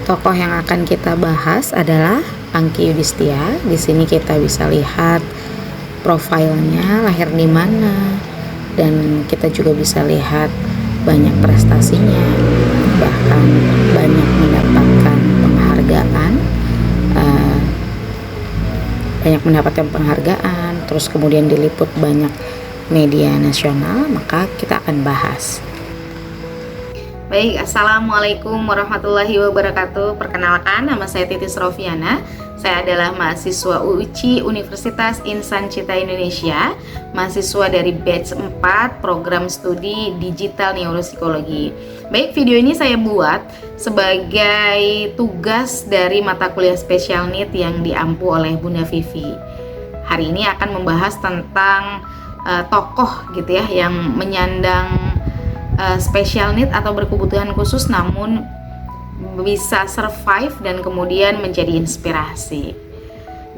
Tokoh yang akan kita bahas adalah Angky Yudhistia. Di sini kita bisa lihat profilnya, lahir di mana, dan kita juga bisa lihat banyak prestasinya, bahkan banyak mendapatkan penghargaan, terus kemudian diliput banyak media nasional. Maka kita akan bahas. Baik, Assalamualaikum warahmatullahi wabarakatuh. Perkenalkan, nama saya Titis Rofiana. Saya adalah mahasiswa UICI Universitas Insan Cita Indonesia, mahasiswa dari batch 4 program studi digital neuropsikologi. Baik, video ini saya buat sebagai tugas dari mata kuliah special need yang diampu oleh Bunda Vivi. Hari ini akan membahas tentang tokoh gitu ya, yang menyandang special need atau berkebutuhan khusus namun bisa survive dan kemudian menjadi inspirasi.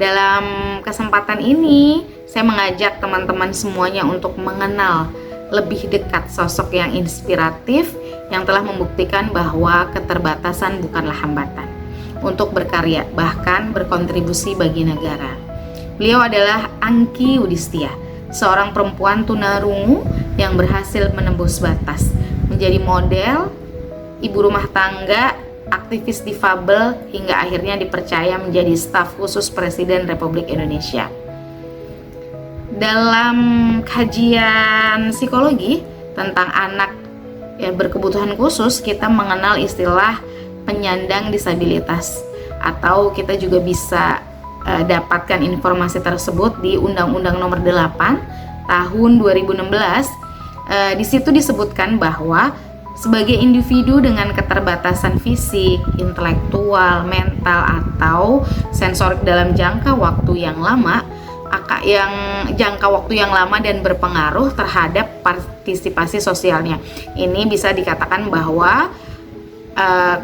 Dalam kesempatan ini saya mengajak teman-teman semuanya untuk mengenal lebih dekat sosok yang inspiratif yang telah membuktikan bahwa keterbatasan bukanlah hambatan untuk berkarya, bahkan berkontribusi bagi negara. Beliau adalah Angky Yudhistia, seorang perempuan tunarungu yang berhasil menembus batas, menjadi model, ibu rumah tangga, aktivis difabel, hingga akhirnya dipercaya menjadi staf khusus Presiden Republik Indonesia. Dalam kajian psikologi tentang anak berkebutuhan khusus, kita mengenal istilah penyandang disabilitas, atau kita juga bisa dapatkan informasi tersebut di Undang-Undang Nomor 8 Tahun 2016. Di situ disebutkan bahwa sebagai individu dengan keterbatasan fisik, intelektual, mental, atau sensorik dalam jangka waktu yang lama dan berpengaruh terhadap partisipasi sosialnya. Ini bisa dikatakan bahwa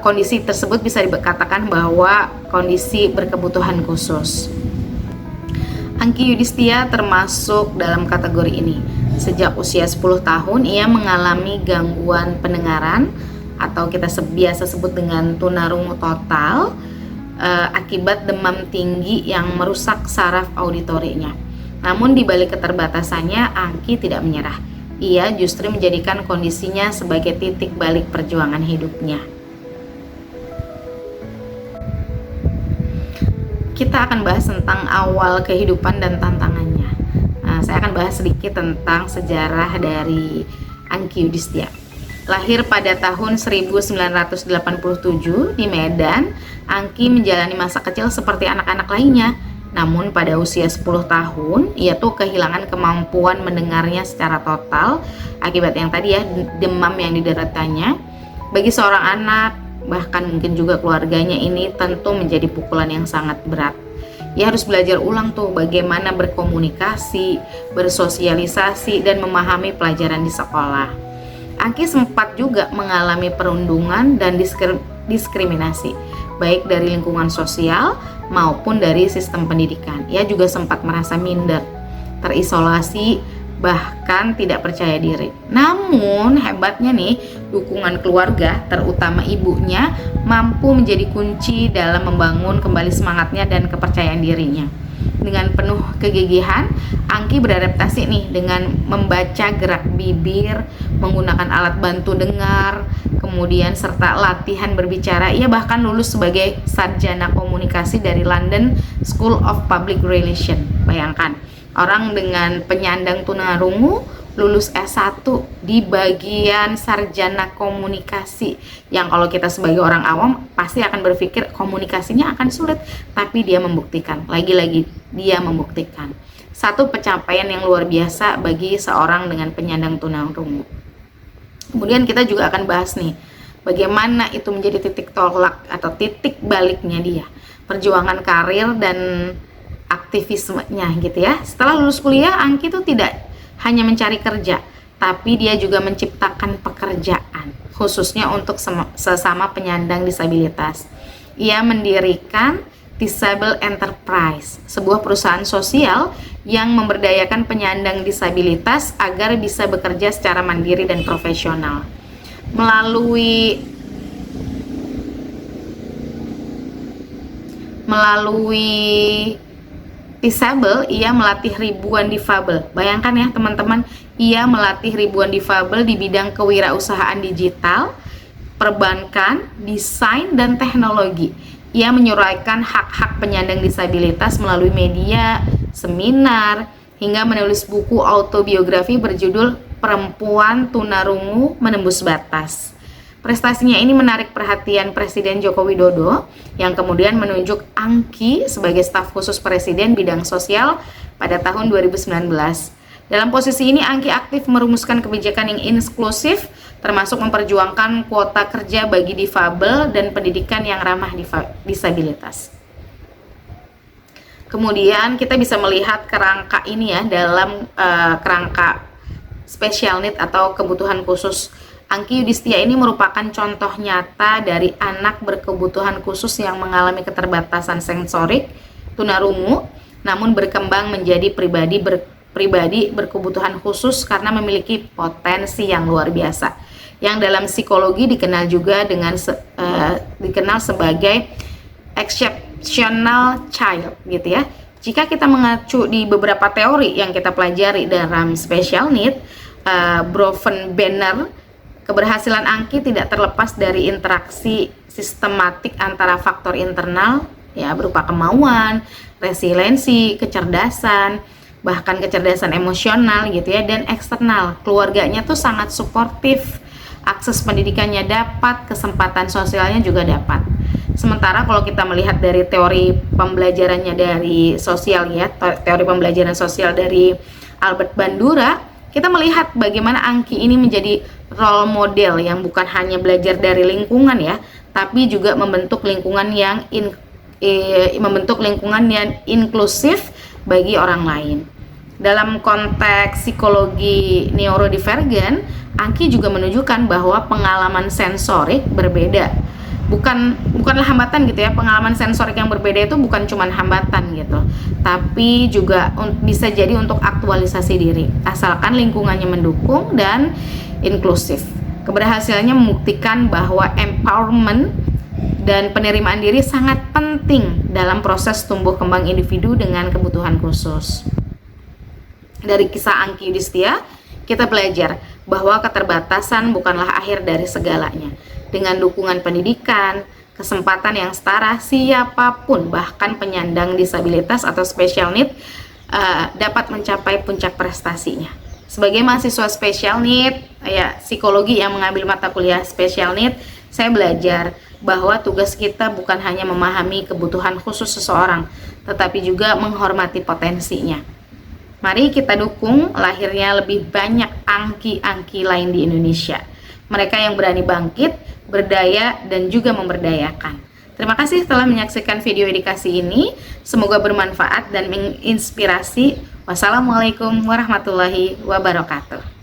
kondisi tersebut bisa dikatakan bahwa kondisi berkebutuhan khusus. Angky Yudhistia termasuk dalam kategori ini. Sejak usia 10 tahun ia mengalami gangguan pendengaran atau kita biasa sebut dengan tunarungu total akibat demam tinggi yang merusak saraf auditorinya. Namun di balik keterbatasannya, Angky tidak menyerah. Ia justru menjadikan kondisinya sebagai titik balik perjuangan hidupnya. Kita akan bahas tentang awal kehidupan dan tantangannya. Saya akan bahas sedikit tentang sejarah dari Angky Yudhistia. Lahir pada tahun 1987 di Medan, Angky menjalani masa kecil seperti anak-anak lainnya. Namun pada usia 10 tahun, ia tuh kehilangan kemampuan mendengarnya secara total akibat yang tadi ya, demam yang dideritanya. Bagi seorang anak, bahkan mungkin juga keluarganya, ini tentu menjadi pukulan yang sangat berat. Ia harus belajar ulang tuh bagaimana berkomunikasi, bersosialisasi, dan memahami pelajaran di sekolah. Angky sempat juga mengalami perundungan dan diskriminasi, baik dari lingkungan sosial maupun dari sistem pendidikan. Ia juga sempat merasa minder, terisolasi, bahkan tidak percaya diri. Namun hebatnya nih, dukungan keluarga, terutama ibunya, mampu menjadi kunci dalam membangun kembali semangatnya dan kepercayaan dirinya. Dengan penuh kegigihan, Angky beradaptasi nih dengan membaca gerak bibir, menggunakan alat bantu dengar, kemudian serta latihan berbicara. Ia bahkan lulus sebagai sarjana komunikasi dari London School of Public Relations. Bayangkan, orang dengan penyandang tunarungu lulus S1 di bagian sarjana komunikasi, yang kalau kita sebagai orang awam pasti akan berpikir komunikasinya akan sulit, tapi dia membuktikan. Lagi-lagi dia membuktikan satu pencapaian yang luar biasa bagi seorang dengan penyandang tunarungu. Kemudian kita juga akan bahas nih bagaimana itu menjadi titik tolak atau titik baliknya dia, perjuangan karir dan aktivismenya gitu ya. Setelah lulus kuliah, Angky itu tidak hanya mencari kerja, tapi dia juga menciptakan pekerjaan khususnya untuk sesama penyandang disabilitas. Ia mendirikan Disable Enterprise, sebuah perusahaan sosial yang memberdayakan penyandang disabilitas agar bisa bekerja secara mandiri dan profesional. Melalui Melalui Teachable, ia melatih ribuan difabel. Bayangkan ya teman-teman, ia melatih ribuan difabel di bidang kewirausahaan digital, perbankan, desain, dan teknologi. Ia menyuraikan hak-hak penyandang disabilitas melalui media, seminar, hingga menulis buku autobiografi berjudul Perempuan Tunarungu Menembus Batas. Prestasinya ini menarik perhatian Presiden Joko Widodo yang kemudian menunjuk Angki sebagai staf khusus Presiden bidang sosial pada tahun 2019. Dalam posisi ini Angki aktif merumuskan kebijakan yang inklusif, termasuk memperjuangkan kuota kerja bagi difabel dan pendidikan yang ramah disabilitas. Kemudian kita bisa melihat kerangka ini ya dalam kerangka special need atau kebutuhan khusus. Angki Yudhistia ini merupakan contoh nyata dari anak berkebutuhan khusus yang mengalami keterbatasan sensorik tunarungu, namun berkembang menjadi pribadi berkebutuhan khusus karena memiliki potensi yang luar biasa, yang dalam psikologi dikenal juga dengan dikenal sebagai exceptional child gitu ya. Jika kita mengacu di beberapa teori yang kita pelajari dalam special need, Bronfenbrenner, keberhasilan Angki tidak terlepas dari interaksi sistematik antara faktor internal ya berupa kemauan, resiliensi, kecerdasan, bahkan kecerdasan emosional gitu ya, dan eksternal. Keluarganya tuh sangat suportif, akses pendidikannya dapat, kesempatan sosialnya juga dapat. Sementara kalau kita melihat dari teori pembelajarannya dari sosial ya, teori pembelajaran sosial dari Albert Bandura, kita melihat bagaimana Angki ini menjadi role model yang bukan hanya belajar dari lingkungan ya, tapi juga membentuk lingkungan yang inklusif bagi orang lain. Dalam konteks psikologi neurodivergen, Angki juga menunjukkan bahwa pengalaman sensorik berbeda. Bukanlah hambatan gitu ya. Pengalaman sensorik yang berbeda itu bukan cuma hambatan gitu, tapi juga bisa jadi untuk aktualisasi diri, asalkan lingkungannya mendukung dan inklusif. Keberhasilannya membuktikan bahwa empowerment dan penerimaan diri sangat penting dalam proses tumbuh kembang individu dengan kebutuhan khusus. Dari kisah Angki Yudhistia, kita belajar bahwa keterbatasan bukanlah akhir dari segalanya. Dengan dukungan pendidikan, kesempatan yang setara, siapapun, bahkan penyandang disabilitas atau special need, dapat mencapai puncak prestasinya. Sebagai mahasiswa special need, ya psikologi yang mengambil mata kuliah special need, saya belajar bahwa tugas kita bukan hanya memahami kebutuhan khusus seseorang, tetapi juga menghormati potensinya. Mari kita dukung lahirnya lebih banyak Angki-Angki lain di Indonesia. Mereka yang berani bangkit, berdaya, dan juga memberdayakan. Terima kasih telah menyaksikan video edukasi ini. Semoga bermanfaat dan menginspirasi. Wassalamualaikum warahmatullahi wabarakatuh.